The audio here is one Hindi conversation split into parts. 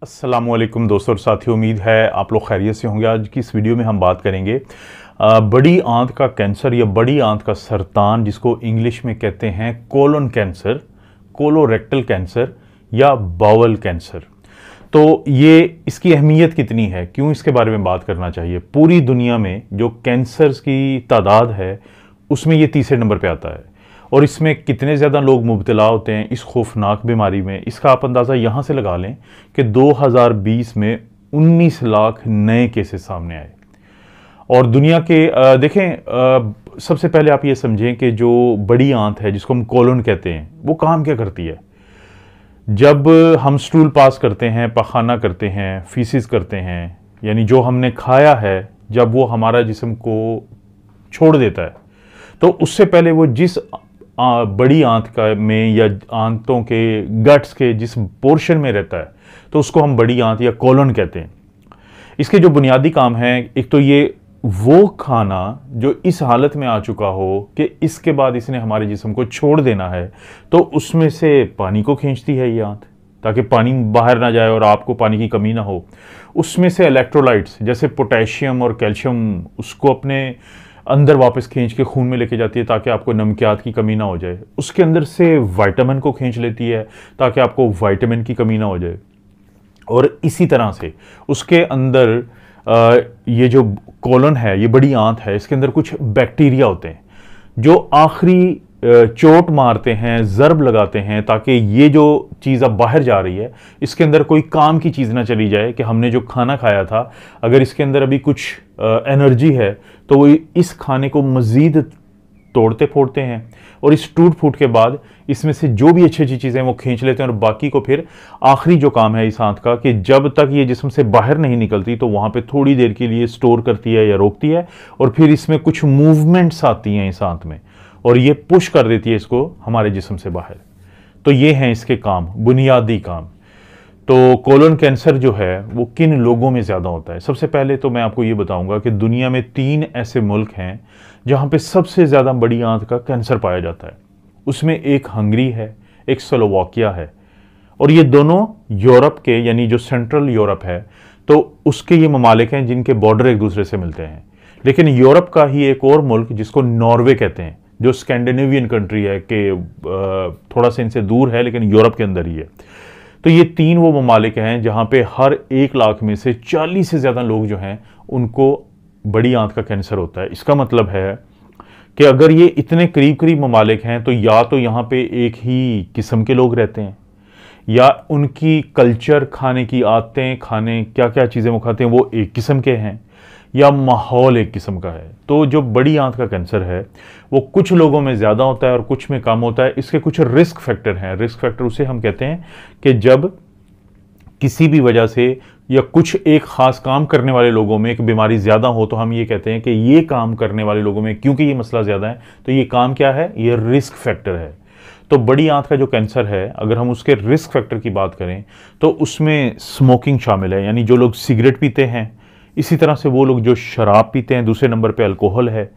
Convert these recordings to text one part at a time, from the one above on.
अस्सलामुअलैकुम दोस्तों और साथियों, उम्मीद है आप लोग खैरियत से होंगे। आज की इस वीडियो में हम बात करेंगे बड़ी आंत का कैंसर या बड़ी आंत का सरतान, जिसको इंग्लिश में कहते हैं कोलन कैंसर, कोलोरेक्टल कैंसर या बाउल कैंसर। तो ये इसकी अहमियत कितनी है, क्यों इसके बारे में बात करना चाहिए। पूरी दुनिया में जो कैंसर्स की तादाद है उसमें ये तीसरे नंबर पे आता है और इसमें कितने ज़्यादा लोग मुब्तला होते हैं इस खौफनाक बीमारी में, इसका आप अंदाज़ा यहाँ से लगा लें कि 2020 में 19 लाख नए केसेस सामने आए। और दुनिया के देखें, सबसे पहले आप ये समझें कि जो बड़ी आंत है जिसको हम कोलन कहते हैं, वो काम क्या करती है। जब हम स्टूल पास करते हैं, पखाना करते हैं, फीसिस करते हैं, यानी जो हमने खाया है, जब वो हमारा जिस्म को छोड़ देता है तो उससे पहले वो जिस बड़ी आंत का में या आंतों के गट्स के जिस पोर्शन में रहता है तो उसको हम बड़ी आंत या कोलन कहते हैं। इसके जो बुनियादी काम हैं, एक तो ये वो खाना जो इस हालत में आ चुका हो कि इसके बाद इसने हमारे जिस्म को छोड़ देना है, तो उसमें से पानी को खींचती है ये आंत ताकि पानी बाहर ना जाए और आपको पानी की कमी ना हो। उसमें से इलेक्ट्रोलाइट्स जैसे पोटेशियम और कैल्शियम उसको अपने अंदर वापस खींच के खून में लेके जाती है ताकि आपको नमकियात की कमी ना हो जाए। उसके अंदर से विटामिन को खींच लेती है ताकि आपको विटामिन की कमी ना हो जाए। और इसी तरह से उसके अंदर ये जो कोलन है, ये बड़ी आंत है, इसके अंदर कुछ बैक्टीरिया होते हैं जो आखिरी चोट मारते हैं, ज़रब लगाते हैं ताकि ये जो चीज़ अब बाहर जा रही है इसके अंदर कोई काम की चीज़ ना चली जाए कि हमने जो खाना खाया था अगर इसके अंदर अभी कुछ एनर्जी है तो वो इस खाने को मज़ीद तोड़ते फोड़ते हैं और इस टूट फूट के बाद इसमें से जो भी अच्छी अच्छी चीज़ें वो खींच लेते हैं और बाकी को फिर आखिरी जो काम है इस आंत का कि जब तक ये जिस्म से बाहर नहीं निकलती तो वहाँ पे थोड़ी देर के लिए स्टोर करती है या रोकती है और फिर इसमें कुछ मूवमेंट्स आती हैं इस आंत में और ये पुश कर देती है इसको हमारे जिस्म से बाहर। तो ये हैं इसके काम, बुनियादी काम। तो कोलन कैंसर जो है वो किन लोगों में ज़्यादा होता है। सबसे पहले तो मैं आपको ये बताऊंगा कि दुनिया में 3 ऐसे मुल्क हैं जहाँ पे सबसे ज़्यादा बड़ी आंत का कैंसर पाया जाता है। उसमें एक हंगरी है, एक स्लोवाकिया है और ये दोनों यूरोप के, यानी जो सेंट्रल यूरोप है तो उसके ये ममालिक हैं जिनके बॉर्डर एक दूसरे से मिलते हैं। लेकिन यूरोप का ही एक और मुल्क जिसको नॉर्वे कहते हैं, जो स्कैंडिनेवियन कंट्री है कि थोड़ा सा इनसे दूर है लेकिन यूरोप के अंदर ही है। तो ये 3 वो ममालिक हैं जहाँ पे हर 1 लाख में से 40 से ज़्यादा लोग जो हैं उनको बड़ी आंत का कैंसर होता है। इसका मतलब है कि अगर ये इतने करीब करीब ममालिक हैं तो या तो यहाँ पे एक ही किस्म के लोग रहते हैं या उनकी कल्चर, खाने की आदतें, खाने क्या क्या चीज़ें वो खाते हैं वो एक किस्म के हैं या माहौल एक किस्म का है। तो जो बड़ी आंत का कैंसर है वो कुछ लोगों में ज़्यादा होता है और कुछ में कम होता है। इसके कुछ रिस्क फैक्टर हैं। रिस्क फैक्टर उसे हम कहते हैं कि जब किसी भी वजह से या कुछ एक ख़ास काम करने वाले लोगों में एक बीमारी ज़्यादा हो तो हम ये कहते हैं कि ये काम करने वाले लोगों में क्योंकि ये मसला ज़्यादा है तो ये काम क्या है, ये रिस्क फैक्टर है। तो बड़ी आंत का जो कैंसर है, अगर हम उसके रिस्क फैक्टर की बात करें तो उसमें स्मोकिंग शामिल है, यानी जो लोग सिगरेट पीते हैं, इसी तरह से वो लोग जो शराब पीते हैं। दूसरे नंबर पे अल्कोहल है।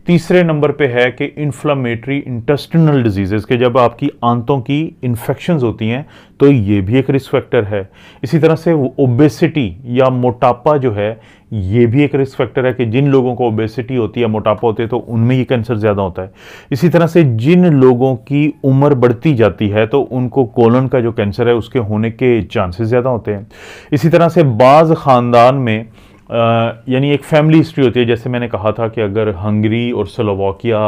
तीसरे नंबर पे है कि इन्फ्लामेटरी इंटेस्टिनल डिजीज़ेस के जब आपकी आंतों की इन्फेक्शंस होती हैं तो ये भी एक रिस्क फैक्टर है। इसी तरह से ओबेसिटी या मोटापा जो है ये भी एक रिस्क फैक्टर है कि जिन लोगों को ओबेसिटी होती है, मोटापा होते है तो उनमें ये कैंसर ज़्यादा होता है। इसी तरह से जिन लोगों की उम्र बढ़ती जाती है तो उनको कोलन का जो कैंसर है उसके होने के चांसेस ज़्यादा होते हैं। इसी तरह से बाज़ ख़ानदान में यानी एक फैमिली हिस्ट्री होती है, जैसे मैंने कहा था कि अगर हंगरी और स्लोवाकिया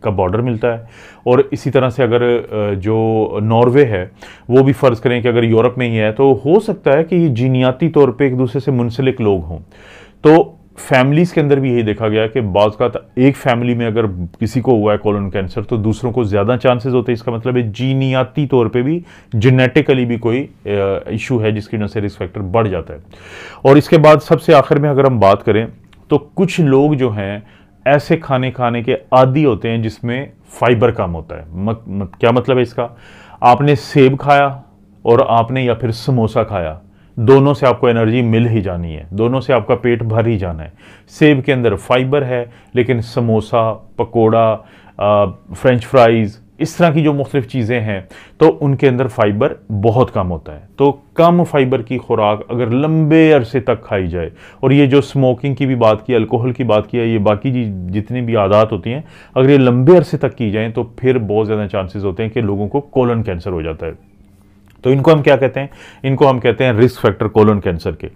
का बॉर्डर मिलता है और इसी तरह से अगर जो नॉर्वे है वो भी फ़र्ज़ करें कि अगर यूरोप में ही है तो हो सकता है कि ये जीनियाती तौर पे एक दूसरे से मुंसलिक लोग हों। तो फैमिलीज़ के अंदर भी यही देखा गया कि बाज़ का एक फैमिली में अगर किसी को हुआ है कोलन कैंसर तो दूसरों को ज़्यादा चांसेस होते हैं। इसका मतलब है जीनियाती तौर पे भी, जेनेटिकली भी कोई इशू है जिसकी वजह से रिस्क फैक्टर बढ़ जाता है। और इसके बाद सबसे आखिर में अगर हम बात करें तो कुछ लोग जो हैं ऐसे खाने खाने के आदी होते हैं जिसमें फाइबर कम होता है। क्या मतलब है इसका, आपने सेब खाया और आपने या फिर समोसा खाया, दोनों से आपको एनर्जी मिल ही जानी है, दोनों से आपका पेट भर ही जाना है। सेब के अंदर फाइबर है लेकिन समोसा, पकोड़ा, फ्रेंच फ्राइज़ इस तरह की जो मुख्तलिफ चीज़ें हैं, तो उनके अंदर फाइबर बहुत कम होता है। तो कम फाइबर की खुराक अगर लंबे अरसे तक खाई जाए, और ये जो स्मोकिंग की भी बात की, अल्कोहल की बात की है, ये बाकी जितनी भी आदत होती हैं, अगर ये लंबे अरसे तक की जाएँ तो फिर बहुत ज़्यादा चांसेस होते हैं कि लोगों को कोलन कैंसर हो जाता है। तो इनको हम क्या कहते हैं? इनको हम कहते हैं रिस्क फैक्टर कोलन कैंसर के।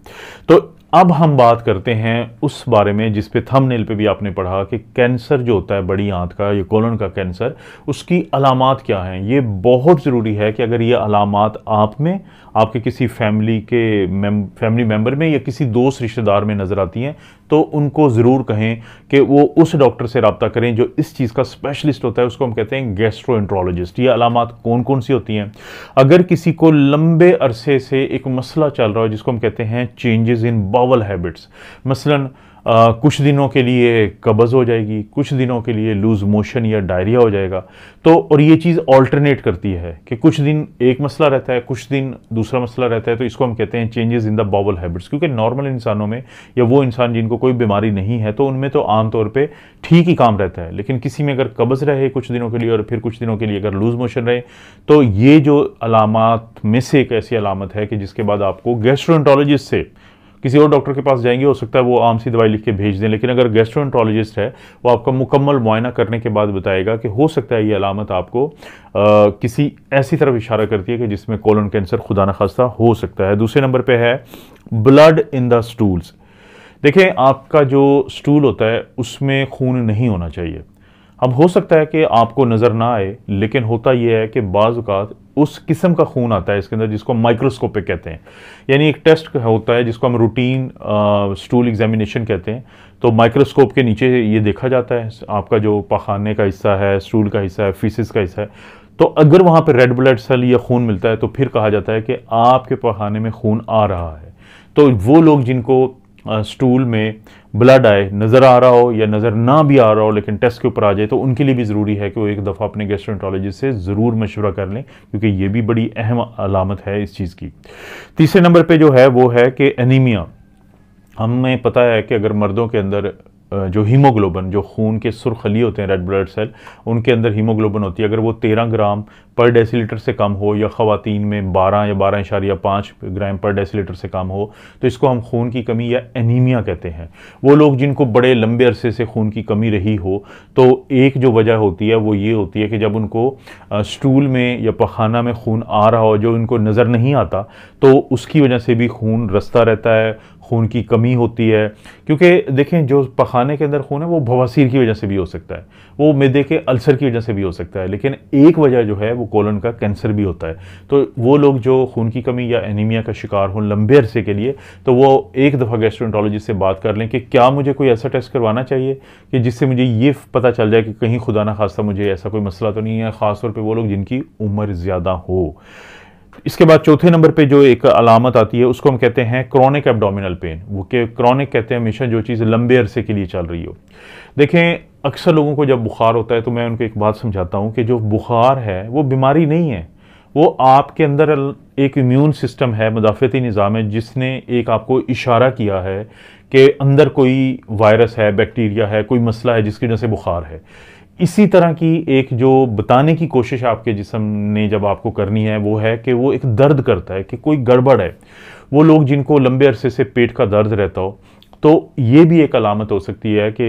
तो अब हम बात करते हैं उस बारे में जिस पे थंबनेल पे भी आपने पढ़ा कि कैंसर जो होता है बड़ी आंत का, ये कोलन का कैंसर, उसकी अलामात क्या हैं। ये बहुत ज़रूरी है कि अगर ये अलामात आप में, आपके किसी फैमिली मेम्बर में या किसी दोस्त रिश्तेदार में नज़र आती हैं, तो उनको ज़रूर कहें कि वो उस डॉक्टर से रब्ता करें जो इस चीज़ का स्पेशलिस्ट होता है। उसको हम कहते हैं गैस्ट्रोएंट्रोलॉजिस्ट। ये अलामात कौन कौन सी होती हैं? अगर किसी को लंबे अरसे से एक मसला चल रहा है जिसको हम कहते हैं चेंजेस इन बावल हैबिट्स, मसलन कुछ दिनों के लिए कब्ज़ हो जाएगी, कुछ दिनों के लिए लूज मोशन या डायरिया हो जाएगा, तो और ये चीज़ ऑल्टरनेट करती है कि कुछ दिन एक मसला रहता है, कुछ दिन दूसरा मसला रहता है, तो इसको हम कहते हैं changes in the bowel habits. क्योंकि नॉर्मल इंसानों में या वो इंसान जिनको कोई बीमारी नहीं है, तो उनमें तो आमतौर पर ठीक ही काम रहता है, लेकिन किसी में अगर कब्ज़ रहे कुछ दिनों के लिए और फिर कुछ दिनों के लिए अगर लूज मोशन रहे, तो ये जो अलामात में से एक ऐसी अलामत है कि जिसके बाद आपको गैस्ट्रोएंट्रोलॉजिस्ट से, किसी और डॉक्टर के पास जाएंगे, हो सकता है वो आम सी दवाई लिख के भेज दें, लेकिन अगर गैस्ट्रोएंट्रोलॉजिस्ट है वो आपका मुकम्मल मुआयना करने के बाद बताएगा कि हो सकता है ये अलामत आपको किसी ऐसी तरफ इशारा करती है कि जिसमें कोलन कैंसर खुदा न खास्ता हो सकता है। दूसरे नंबर पे है ब्लड इन द स्टूल्स। देखें, आपका जो स्टूल होता है उसमें खून नहीं होना चाहिए। अब हो सकता है कि आपको नज़र ना आए, लेकिन होता यह है कि बाज़ औक़ात उस किस्म का खून आता है इसके अंदर जिसको माइक्रोस्कोपिक कहते हैं। यानी एक टेस्ट होता है जिसको हम रूटीन स्टूल एग्जामिनेशन कहते हैं। तो माइक्रोस्कोप के नीचे ये देखा जाता है आपका जो पखाने का हिस्सा है, स्टूल का हिस्सा है, फीसिस का हिस्सा है। तो अगर वहाँ पर रेड ब्लड सेल या खून मिलता है तो फिर कहा जाता है कि आपके पखाने में खून आ रहा है। तो वो लोग जिनको स्टूल में ब्लड आए, नज़र आ रहा हो या नज़र ना भी आ रहा हो लेकिन टेस्ट के ऊपर आ जाए, तो उनके लिए भी ज़रूरी है कि वो एक दफ़ा अपने गैस्ट्रोएंट्रोलॉजिस्ट से ज़रूर मशवरा कर लें, क्योंकि ये भी बड़ी अहम अलामत है इस चीज़ की। तीसरे नंबर पे जो है वो है कि एनीमिया। हमें पता है कि अगर मर्दों के अंदर जो हीमोग्लोबिन, जो खून के सुरखली होते हैं रेड ब्लड सेल, उनके अंदर हीमोग्लोबिन होती है, अगर वो 13 ग्राम पर डेसीलीटर से कम हो, या ख़वातीन में 12 या 12.5 ग्राम पर डेसीलीटर से कम हो, तो इसको हम खून की कमी या एनीमिया कहते हैं। वो लोग जिनको बड़े लंबे अरसे से खून की कमी रही हो, तो एक जो वजह होती है वो ये होती है कि जब उनको स्टूल में या पखाना में खून आ रहा हो जो उनको नज़र नहीं आता, तो उसकी वजह से भी खून रसता रहता है, खून की कमी होती है। क्योंकि देखें, जो पखाने के अंदर खून है वो बवासीर की वजह से भी हो सकता है, वो मैदे के अल्सर की वजह से भी हो सकता है, लेकिन एक वजह जो है वो कोलन का कैंसर भी होता है। तो वो लोग जो खून की कमी या एनीमिया का शिकार हों लंबे अरसे के लिए, तो वो एक दफ़ा गैस्ट्रोएंट्रोलॉजिस्ट से बात कर लें कि क्या मुझे कोई ऐसा टेस्ट करवाना चाहिए कि जिससे मुझे ये पता चल जाए कि कहीं खुदा ना खास्ता मुझे ऐसा कोई मसला तो नहीं है, ख़ासतौर पर वो लोग जिनकी उम्र ज़्यादा हो। इसके बाद चौथे नंबर पे जो एक अलामत आती है उसको हम कहते हैं क्रॉनिक एब्डोमिनल पेन। वो के क्रॉनिक कहते हैं हमेशा जो चीज़ लंबे अरसे के लिए चल रही हो। देखें, अक्सर लोगों को जब बुखार होता है तो मैं उनको एक बात समझाता हूँ कि जो बुखार है वो बीमारी नहीं है, वो आपके अंदर एक इम्यून सिस्टम है, मुदाफ़ती निज़ाम है, जिसने एक आपको इशारा किया है कि अंदर कोई वायरस है, बैक्टीरिया है, कोई मसला है जिसकी वजह से बुखार है। इसी तरह की एक जो बताने की कोशिश आपके जिस्म ने जब आपको करनी है वो है कि वो एक दर्द करता है कि कोई गड़बड़ है। वो लोग जिनको लंबे अरसे से पेट का दर्द रहता हो, तो ये भी एक अलामत हो सकती है कि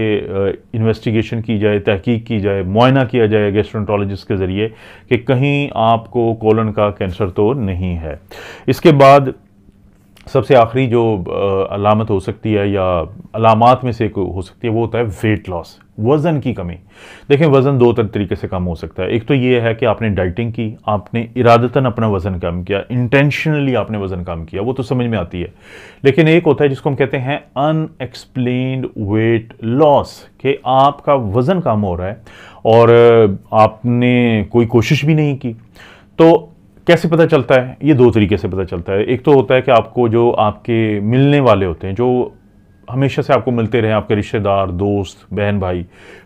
इन्वेस्टिगेशन की जाए, तहकीक की जाए, मुआयना किया जाए गैस्ट्रोएंट्रोलॉजिस्ट के ज़रिए कि कहीं आपको कोलन का कैंसर तो नहीं है। इसके बाद सबसे आखिरी जो अलामत हो सकती है या अलामात में से एक हो सकती है वो होता है वेट लॉस, वज़न की कमी। देखें, वज़न दो तरीके से कम हो सकता है। एक तो ये है कि आपने डाइटिंग की, आपने इरादतन अपना वज़न कम किया, इंटेंशनली आपने वज़न कम किया, वो तो समझ में आती है। लेकिन एक होता है जिसको हम कहते हैं अनएक्सप्लेन्ड वेट लॉस, कि आपका वज़न कम हो रहा है और आपने कोई कोशिश भी नहीं की। तो कैसे पता चलता है? ये दो तरीके से पता चलता है। एक तो होता है कि आपको जो आपके मिलने वाले होते हैं, जो हमेशा से आपको मिलते रहे, आपके रिश्तेदार, दोस्त, बहन भाई,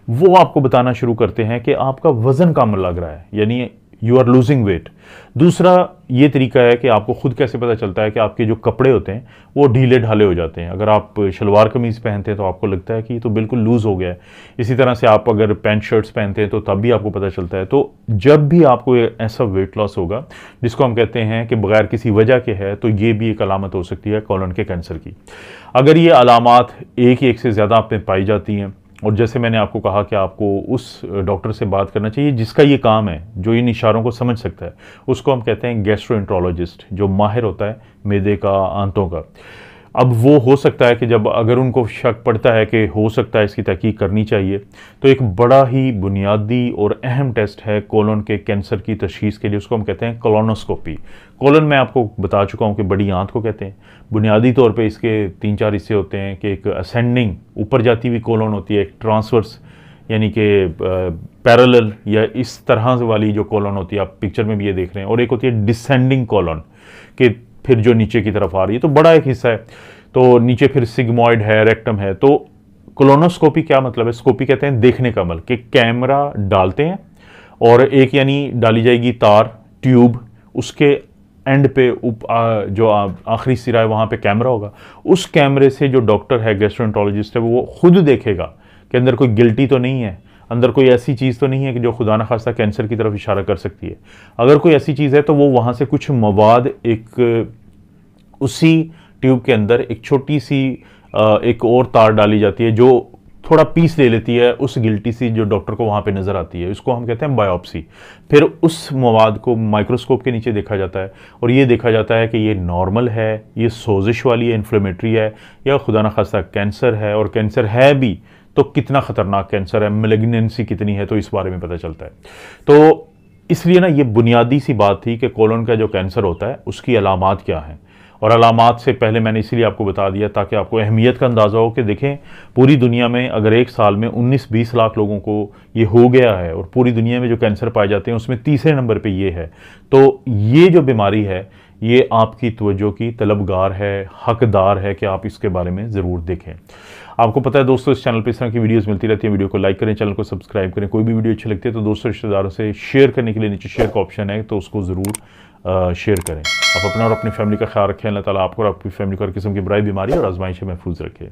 वो आपको बताना शुरू करते हैं कि आपका वज़न कम लग रहा है। यानी यू आर लूजिंग वेट। दूसरा ये तरीका है कि आपको खुद कैसे पता चलता है कि आपके जो कपड़े होते हैं वो ढीले ढाले हो जाते हैं। अगर आप शलवार कमीज़ पहनते हैं तो आपको लगता है कि ये तो बिल्कुल लूज़ हो गया है। इसी तरह से आप अगर पैंट शर्ट्स पहनते हैं तो तब भी आपको पता चलता है। तो जब भी आपको ऐसा वेट लॉस होगा जिसको हम कहते हैं कि बगैर किसी वजह के है, तो ये भी एक अलामत हो सकती है कोलन के कैंसर की। अगर ये अलामात एक से ज़्यादा आप में पाई जाती हैं, और जैसे मैंने आपको कहा कि आपको उस डॉक्टर से बात करना चाहिए जिसका ये काम है, जो इन इशारों को समझ सकता है, उसको हम कहते हैं गैस्ट्रोएंट्रोलॉजिस्ट, जो माहिर होता है मैदे का, आंतों का। अब वो हो सकता है कि जब अगर उनको शक पड़ता है कि हो सकता है इसकी तहकीक करनी चाहिए, तो एक बड़ा ही बुनियादी और अहम टेस्ट है कोलन के कैंसर की तशखीस के लिए, उसको हम कहते हैं कोलोनोस्कोपी। कोलन मैं आपको बता चुका हूँ कि बड़ी आंत को कहते हैं। बुनियादी तौर पे इसके 3-4 हिस्से होते हैं कि एक असेंडिंग ऊपर जाती हुई कोलन होती है, एक ट्रांसवर्स यानी कि पैरेलल या इस तरह वाली जो कोलन होती है, आप पिक्चर में भी ये देख रहे हैं, और एक होती है डिसेंडिंग कोलन कि फिर जो नीचे की तरफ आ रही है, तो बड़ा एक हिस्सा है। तो नीचे फिर सिग्मॉइड है, रेक्टम है। तो कोलोनोस्कोपी क्या मतलब है? स्कोपी कहते हैं देखने का अमल, कि कैमरा डालते हैं और एक यानी डाली जाएगी तार, ट्यूब, उसके एंड पे जो आखिरी सिरा है वहाँ पे कैमरा होगा। उस कैमरे से जो डॉक्टर है, गैस्ट्रोएंट्रोलॉजिस्ट है, वो खुद देखेगा कि अंदर कोई गिल्टी तो नहीं है, अंदर कोई ऐसी चीज़ तो नहीं है कि जो खुदा न खास्ता कैंसर की तरफ इशारा कर सकती है। अगर कोई ऐसी चीज़ है तो वो वहाँ से कुछ मवाद एक उसी ट्यूब के अंदर एक छोटी सी एक और तार डाली जाती है जो थोड़ा पीस ले लेती है उस गिल्टी सी जो डॉक्टर को वहाँ पे नज़र आती है। इसको हम कहते हैं बायोप्सी। फिर उस मवाद को माइक्रोस्कोप के नीचे देखा जाता है और ये देखा जाता है कि ये नॉर्मल है, ये सोजिश वाली है, इन्फ्लेमेटरी है, या खुदा न खास्ता कैंसर है, और कैंसर है भी तो कितना ख़तरनाक कैंसर है, मैलिग्नेंसी कितनी है, तो इस बारे में पता चलता है। तो इसलिए ना ये बुनियादी सी बात थी कि कोलन का जो कैंसर होता है उसकी अलामात क्या हैं। और अलामात से पहले मैंने इसीलिए आपको बता दिया ताकि आपको अहमियत का अंदाज़ा हो कि देखें पूरी दुनिया में अगर एक साल में 19-20 लाख लोगों को ये हो गया है, और पूरी दुनिया में जो कैंसर पाए जाते हैं उसमें तीसरे नंबर पे ये है, तो ये जो बीमारी है ये आपकी तवज्जो की तलबगार है, हकदार है कि आप इसके बारे में ज़रूर देखें। आपको पता है दोस्तों, इस चैनल पर इस तरह की वीडियोस मिलती रहती हैं। वीडियो को लाइक करें, चैनल को सब्सक्राइब करें। कोई भी वीडियो अच्छी लगती है तो दोस्तों रिश्तेदारों से शेयर करने के लिए नीचे शेयर का ऑप्शन है, तो उसको ज़रूर शेयर करें। आप अपना और अपनी फैमिली का ख्याल रखें। अल्लाह ताला आपको और आपकी फैमिली को हर किस्म की बुराई, बीमारी और आजमाइश से महफूज रखे।